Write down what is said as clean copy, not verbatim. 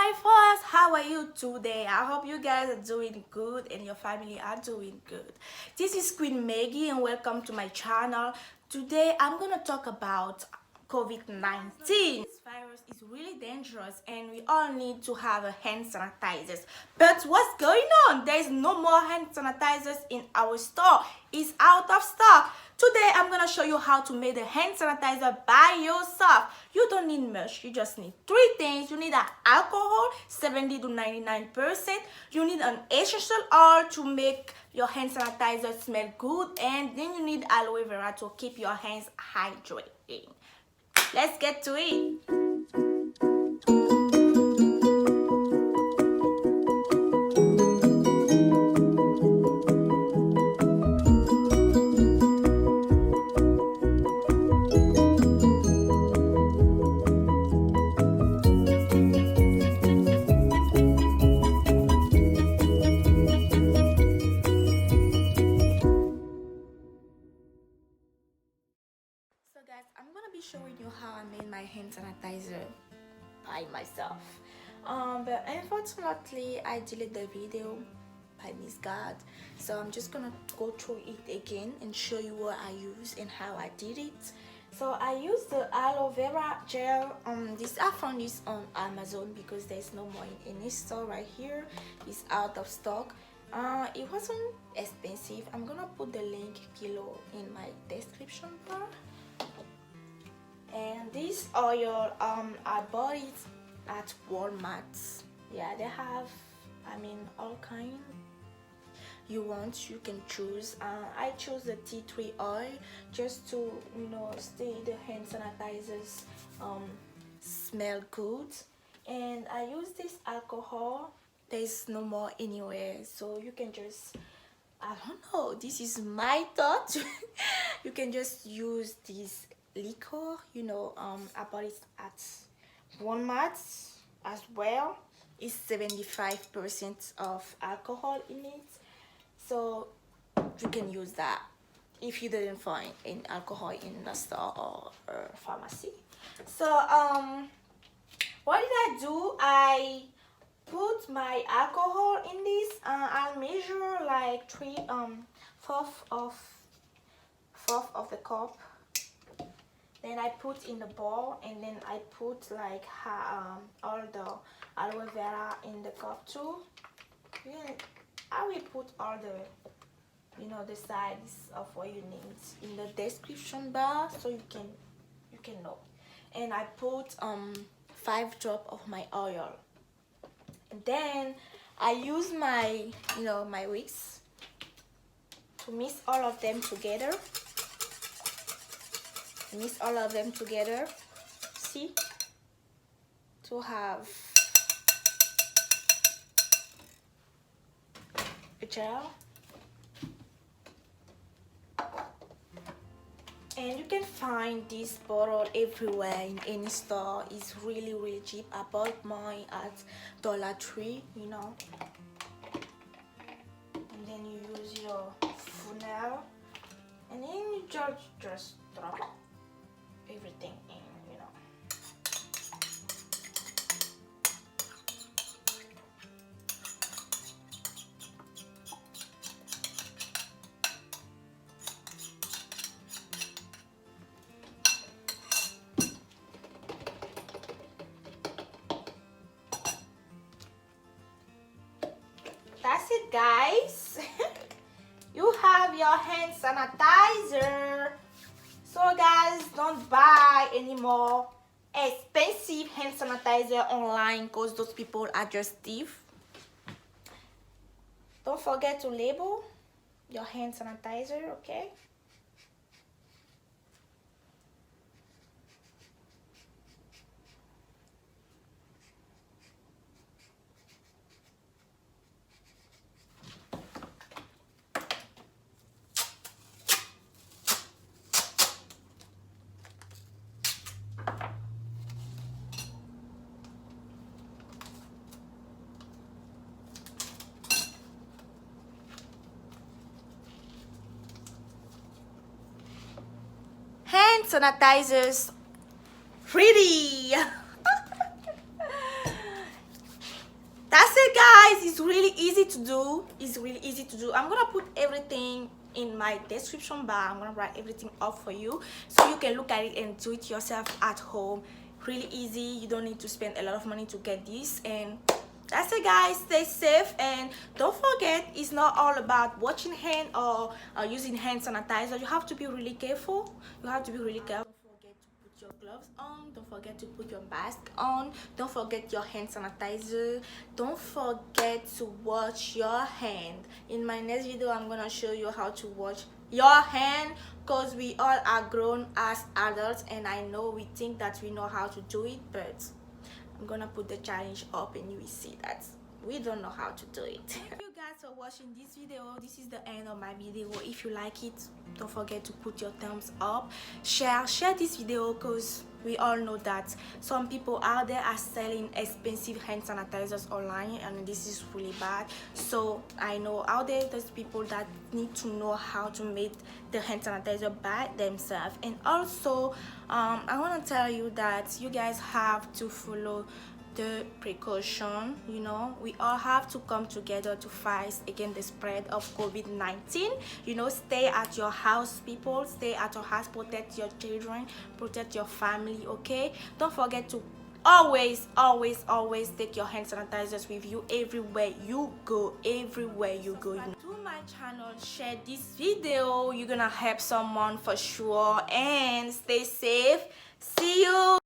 my friends, how are you today? I hope you guys are doing good and your family are doing good. This is Queen Maggie and welcome to my channel. Today I'm gonna talk about COVID-19. This virus is really dangerous and we all need to have a hand sanitizers. But what's going on? There is no more hand sanitizers in our store. It's out of stock. Today I'm gonna show you how to make the hand sanitizer by yourself. You don't need much. You just need three things. You need an alcohol, 70 to 99%. You need an essential oil to make your hand sanitizer smell good, and then you need aloe vera to keep your hands hydrated. Let's get to it. So guys, I'm gonna be showing you how I made my hand sanitizer by myself. But unfortunately I deleted the video by misgod. So I'm just gonna go through it again and show you what I used and how I did it. So I used the aloe vera gel. I found this on Amazon because there's no more in any store right here. It's out of stock. It wasn't expensive. I'm gonna put the link below in my description bar. And this oil, I bought it at Walmart. Yeah, they have, all kind you want, you can choose. I chose the tea tree oil just to, stay the hand sanitizers smell good. And I use this alcohol. There's no more anywhere, so you can just, I don't know, this is my thought. You can just use this liquor, I bought it at Walmart as well. It's 75% of alcohol in it, so you can use that if you didn't find any alcohol in the store or pharmacy. So what did I do? I put my alcohol in this. I'll measure like fourth of the cup. Then I put in the bowl, and then I put like all the aloe vera in the cup too. Yeah, I will put all the the size of what you need in the description bar so you can know. And I put 5 drops of my oil. And then I use my my whisk to mix all of them together. Mix all of them together, see, to have a gel. And you can find this bottle everywhere in any store. It's really cheap. I bought mine at Dollar Tree, And then you use your funnel, and then you just drop everything in, That's it, guys. You have your hand sanitizer. So guys, don't buy any more expensive hand sanitizer online because those people are just thieves. Don't forget to label your hand sanitizer, okay? Hand sanitizers ready. really easy to do. It's really easy to do. I'm gonna put everything in my description bar. I'm gonna write everything up for you so you can look at it and do it yourself at home. Really easy. You don't need to spend a lot of money to get this. And that's it, guys. Stay safe, and don't forget, it's not all about washing hand or using hand sanitizer. You have to be really careful. You have to be really careful. Don't forget to put your gloves on. Don't forget to put your mask on. Don't forget your hand sanitizer. Don't forget to wash your hand. In my next video, I'm gonna show you how to wash your hand, because we all are grown as adults, and I know we think that we know how to do it, but I'm gonna put the challenge up and you will see that we don't know how to do it. Thank you guys for watching this video. This is the end of my video. If you like it, don't forget to put your thumbs up. Share this video, because we all know that some people out there are selling expensive hand sanitizers online, and this is really bad. So I know out there there's people that need to know how to make the hand sanitizer by themselves. And also I want to tell you that you guys have to follow the precaution. You know, we all have to come together to fight against the spread of COVID-19. You know, stay at your house, people. Stay at your house. Protect your children, protect your family. Okay, don't forget to always take your hand sanitizers with you everywhere you go. Everywhere you go, you know. To my channel, share this video. You're gonna help someone for sure. And stay safe. See you